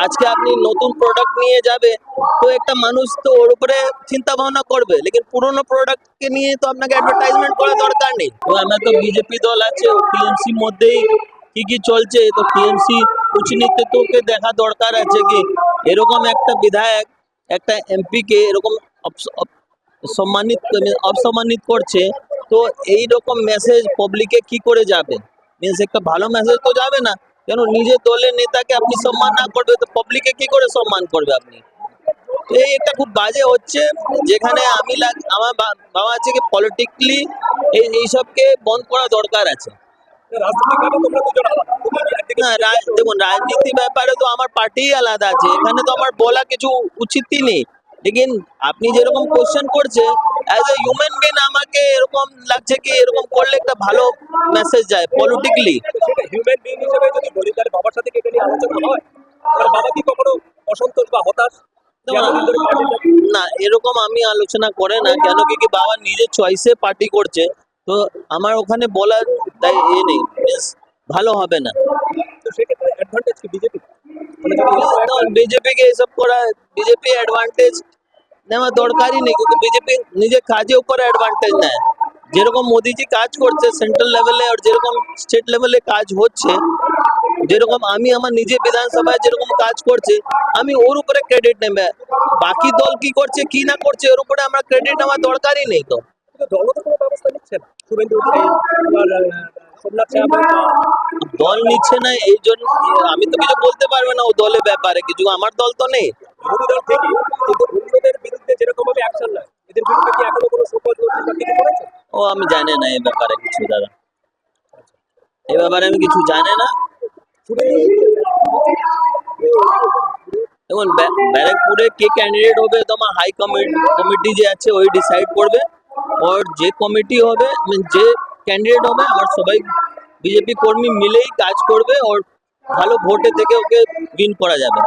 আজকে আপনি নতুন প্রোডাক্ট নিয়ে যাবে তো একটা মানুষ তো ওর উপরে চিন্তা ভাবনা করবে, লেকিন পুরোনো প্রোডাক্টকে নিয়ে তো আপনাকে অ্যাডভার্টাইজমেন্ট করা দরকার নেই। তো আমার তো বিজেপি দল আছে, টিএমসি মধ্যেই কি চলছে, তো টিএমসি উচ্চ নেতৃত্বকে দেখা দরকার আছে কি এরকম একটা বিধায়ক একটা এমপি কে এরকম সম্মানিত অপসম্মানিত করছে। তো এই রকম মেসেজ পাবলিকে কি করে যাবে, মিনস একটা ভালো মেসেজ তো যাবে না। কেন নিজের দলের নেতাকে আপনি সম্মান না করবে তো পাবলিকে কি করে সম্মান করবে আপনি? তো এই একটা খুব বাজে হচ্ছে, যেখানে আমার ভাবা আছে কি পলিটিক্যালি এইসবকে বন্ধ করা দরকার আছে। না দেখুন, রাজনীতি ব্যাপারে তো আমার পার্টি আলাদা আছে, এখানে তো আমার বলা কিছু উচিতই নেই। লেকিন আপনি যেরকম কোশ্চেন করছে অ্যাজ এ হিউম্যান বিং আমাকে এরকম লাগছে কি এরকম করলে একটা ভালো মেসেজ যায় পলিটিক্যালি। হিউম্যান বিং হিসেবে যদি বলি তার বাবার সাথে কেটে নিয়ে আলোচনা হয়, তার বাবা কি কখনো অসন্তোষ বা হতাশ? না, এরকম আমি আলোচনা করে না, কেন কি বাবা নিজের চয়েসে পার্টি করছে, তো আমার ওখানে বলার তাই নেই, ভালো হবে না। তো সেক্ষেত্রে অ্যাডভান্টেজ কি বিজেপি? বিজেপি কে এসব করা, বিজেপি অ্যাডভান্টেজ নেওয়া দরকারই নেই, কিন্তু বিজেপি নিজের কাজের উপর অ্যাডভান্টেজ নেয়। যেরকম মোদিজি কাজ করছে সেন্ট্রাল লেভেলে আর যেরকম স্টেট লেভেলে কাজ হচ্ছে, যেরকম আমি আমার নিজে বিধানসভায় যেরকম কাজ করছে আমি ওর উপরে ক্রেডিট নেবে, বাকি দল কি করছে কি না করছে ওর উপরে আমরা ক্রেডিট নেওয়ার দরকারই নেই। তো দল তো কোনো ব্যবস্থা নিচ্ছে না, শুভেন্দু সোমনাথ দল নিচ্ছে না, এই জন্য আমি তো কিছু বলতে পারবো না ও দলের ব্যাপারে, কিছু আমার দল তো নেই। বিরোধী দল থেকে কিন্তু অন্যদের বিরুদ্ধে যেরকম ভাবে অ্যাকশন নেয়, এদের বিরুদ্ধে কি এখনো কোনো সুপোজ কিছু করেছে? ও আমি জানি না এই ব্যাপারে কিছু, দাদা এই ব্যাপারে আমি কিছু জানি না। দেখুন, ব্যারাকপুরে কে ক্যান্ডিডেট হবে তোমার হাই কমিটি যে আছে ওই ডিসাইড করবে, আর যে কমিটি হবে যে ক্যান্ডিডেট হবে আমার সবাই বিজেপি কর্মী মিলেই কাজ করবে, আর ভালো ভোটে থেকে ওকে উইন করা যাবে।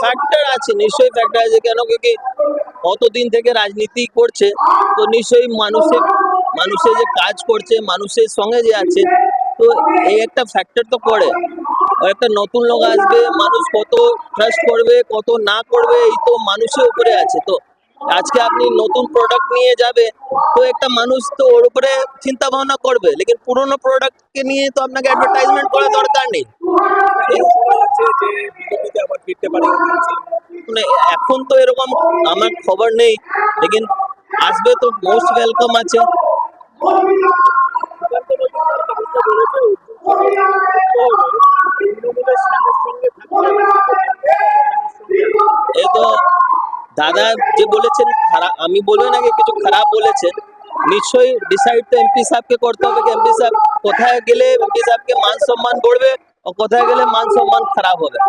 ফ্যাক্টর আছে, নিশ্চয়ই ফ্যাক্টর আছে, কেন কি কতদিন থেকে রাজনীতি করছে, তো নিশ্চয়ই মানুষের যে কাজ করছে মানুষের সঙ্গে যে আছে, তো এই একটা ফ্যাক্টর তো পড়ে। আর একটা নতুন লোক আসবে, মানুষ কত ট্রাস্ট করবে কত না করবে এই তো মানুষের উপরে আছে। তো আজকে আপনি নতুন প্রোডাক্ট নিয়ে যাবে তো একটা মানুষ তো ওর উপরে চিন্তা ভাবনা করবে, লেকিন পুরোনো প্রোডাক্টকে নিয়ে তো আপনাকে অ্যাডভার্টাইজমেন্ট করার দরকার নেই। এখন তো এরকম আমার খবর নেই, লেকিন আসবে তো মোস্ট ওয়েলকাম আছে। এই তো দাদা যে বলেছেন খারাপ, আমি বলবো না কিছু খারাপ বলেছেন, নিশ্চয়ই ডিসাইড তো এমপি সাহেবকে করতে হবে कि এমপি সাহেব কোথায় গেলে এমপি সাহেবকে মান সম্মান করবে আর কোথায় গেলে মান সম্মান খারাপ হবে।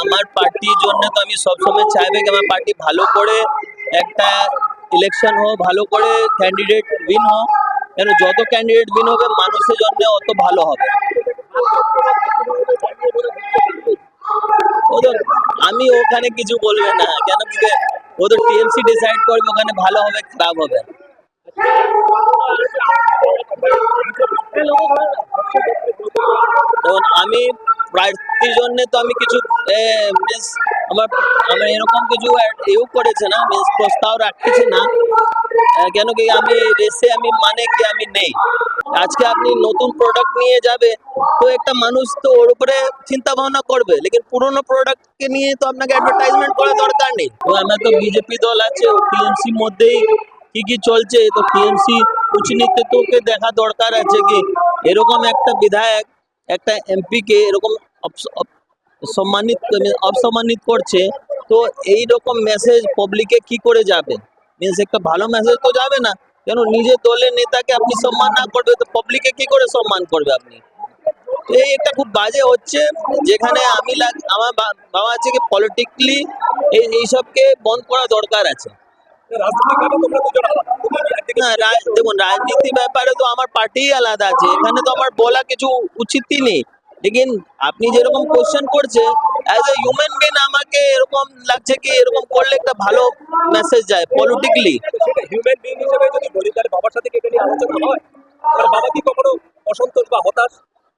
আমার পার্টির জন্য তো আমি সবসময় চাইবে কি আমার পার্টি ভালো করে একটা ইলেকশন হোক, ভালো করে ক্যান্ডিডেট উইন হোক, কেন যত ক্যান্ডিডেট উইন হবে মানুষের জন্য অত ভালো হবে। আমি ওখানে কিছু বলবো না, কেন কি ও তো টিএমসি ডিসাইড করবে ওখানে ভালো হবে খারাপ হবে। দেখুন, আমি প্রার্থীর জন্য তো আমি কিছু আমার এরকম কিছু এও করেছে না, প্রস্তাব রাখতেছি না, কেন কি আমি রেসে আমি মানে কি আমি নেই। আজকে আপনি নতুন প্রোডাক্ট নিয়ে যাবে তো একটা মানুষ তো ওর উপরে চিন্তা ভাবনা করবে, লেকিন পুরোনো প্রোডাক্টকে নিয়ে তো আপনাকে অ্যাডভার্টাইজমেন্ট করা দরকার নেই। তো আমার তো বিজেপি দল আছে, টিএমসি মধ্যেই কি চলছে, তো টিএমসি উচ্চ নেতৃত্বকে দেখা দরকার আছে কি এরকম একটা বিধায়ক একটা এমপি কে এরকম অপসম্মানিত করছে, তো এই রকম মেসেজ পাবলিকে কি করে যাবে, মিনস একটা ভালো মেসেজ তো যাবে না। কেন নিজের দলের নেতাকে আপনি সম্মান না করবে তো পাবলিকে কি করে সম্মান করবে আপনি? এই একটা খুব বাজে হচ্ছে, যেখানে আমার ভাবা আছে কি পলিটিক্যালি এইসবকে বন্ধ করা দরকার আছে। না দেখুন, রাজনীতি ব্যাপারে তো আমার পার্টি আলাদা আছে, এখানে তো আমার বলা কিছু উচিতই নেই। लेकिन আপনি যেরকম কোশ্চেন করছে অ্যাজ এ হিউম্যান বিং আমাকে এরকম লাগছে কি এরকম করলে একটা ভালো মেসেজ যায় পলিটিক্যালি। তো সেটা হিউম্যান বিং হিসেবে যদি বলি তাহলে বাবার সাথে কি এটা নিয়ে আলোচনা হয়? তাহলে বাবা কি কখনো অসন্তোষ বা হতাশ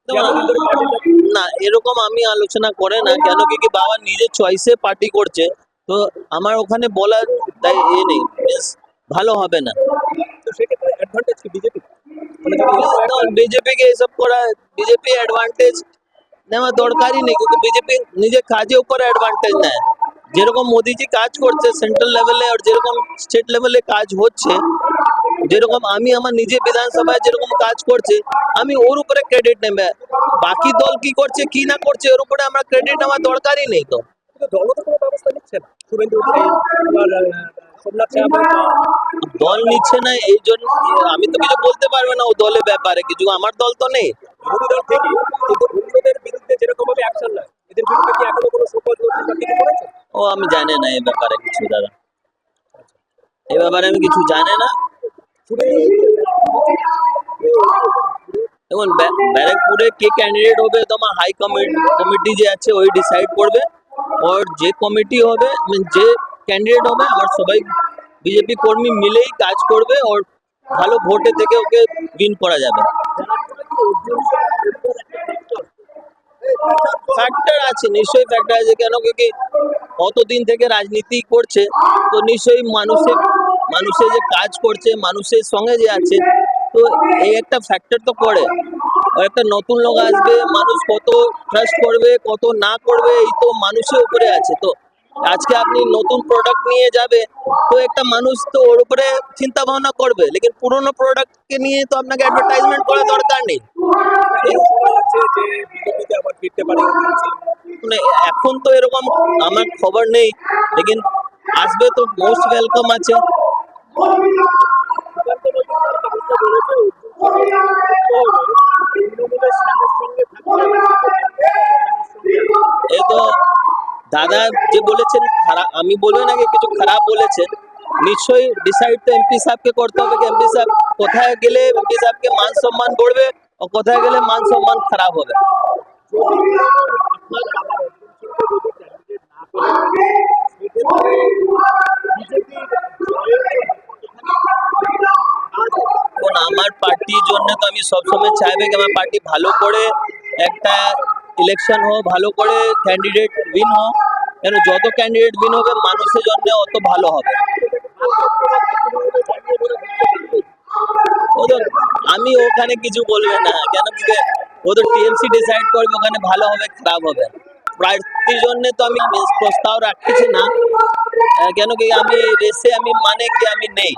যে এতদিন ধরে পার্টি না এরকম আমি আলোচনা করে না, কেন কি বাবা নিজের চয়েসে পার্টি করছে, তো আমার ওখানে বলার তাই নেই, মিন্স ভালো হবে না। তো সেক্ষেত্রে অ্যাডভান্টেজ কি বিজেপি মানে যদি বিজেপি কে এসব করা, বিজেপি অ্যাডভান্টেজ নেওয়া দরকারই নেই, কিন্তু বিজেপি নিজের কাজের উপর অ্যাডভান্টেজ নেয়। যেরকম মোদিজি কাজ করছে সেন্ট্রাল লেভেলে আর যেরকম স্টেট লেভেলে কাজ হচ্ছে, যেরকম আমি আমার নিজে বিধানসভায় যেরকম কাজ করছি, আমি ওর উপরে ক্রেডিট নেবে, বাকি দল কি করছে কি না করছে ওর উপরে আমরা ক্রেডিট নেওয়ার দরকারই নেই। তো কিন্তু দলও তো কোনো ব্যবস্থা নিচ্ছে না শুভেন্দু অধিকারী আর সোমনাথ সাহাবের দল নিচ্ছে না এই জন্য আমি তো কিছু বলতে পারবো না ও দলের ব্যাপারে, কিছু আমার দল তো নেই। বিরোধী দল থেকে কিন্তু অন্যদের বিরুদ্ধে যেরকম ভাবে অ্যাকশন নেয় এদের বিরুদ্ধে কি এখনো কোনো শোকজ নোটিশ বা কিছু করেছে? ও আমি জানি না এই ব্যাপারে কিছু, দাদা এই ব্যাপারে আমি কিছু জানি না। দেখুন ব্যারাকপুরে কে ক্যান্ডিডেট হবে তো আমার হাই কমিটি যে আছে ওই ডিসাইড করবে, আর যে কমিটি হবে যে ক্যান্ডিডেট হবে আমার সবাই বিজেপি কর্মী মিলেই কাজ করবে, আর ভালো ভোটে থেকে ওকে উইন করা যাবে। ফ্যাক্টর আছে, নিশ্চয়ই ফ্যাক্টর আছে, কেন কি কতদিন থেকে রাজনীতি করছে, তো নিশ্চয়ই মানুষের যে কাজ করছে মানুষের সঙ্গে যে আছে, তো এই একটা ফ্যাক্টর তো করে। আর একটা নতুন লোক আসবে, মানুষ কত ট্রাস্ট করবে কত না করবে এই তো মানুষের উপরে আছে। তো আজকে আপনি নতুন প্রোডাক্ট নিয়ে যাবে তো একটা মানুষ তো ওর উপরে চিন্তা ভাবনা করবে, লেকিন পুরোনো প্রোডাক্টকে নিয়ে তো আপনাকে অ্যাডভার্টাইজমেন্ট করার দরকার নেই। শোনা যাচ্ছে যে বিজেপিতে আবার ফিরতে পারে মানে এখন তো এরকম আমার খবর নেই, লেকিন আসবে তো মোস্ট ওয়েলকাম আছে। এই তো দাদা যে বলেছেন খারাপ, আমি বলবো না কি কিছু খারাপ বলেছেন, নিশ্চয়ই ডিসাইড তো এমপি সাহেবকে করতে হবে, এমপি সাহেব কোথায় গেলে এমপি সাহেবকে মান সম্মান করবে আর কোথায় গেলে মান সম্মান খারাপ হবে। এখন আমার পার্টির জন্য তো আমি সবসময় চাইবে কি আমার পার্টি ভালো করে একটা ইলেকশন হোক, ভালো করে ক্যান্ডিডেট উইন হোক, কেন যত ক্যান্ডিডেট উইন হবে মানুষের জন্য অত ভালো হবে। ওদের আমি ওখানে কিছু বলবে না, কেন কি ওদের টিএমসি ডিসাইড করবে ওখানে ভালো হবে খারাপ হবে। প্রার্থীর জন্য তো আমি প্রস্তাব রাখতেছি না, কেন কি আমি রেসে আমি মানে কি আমি নেই।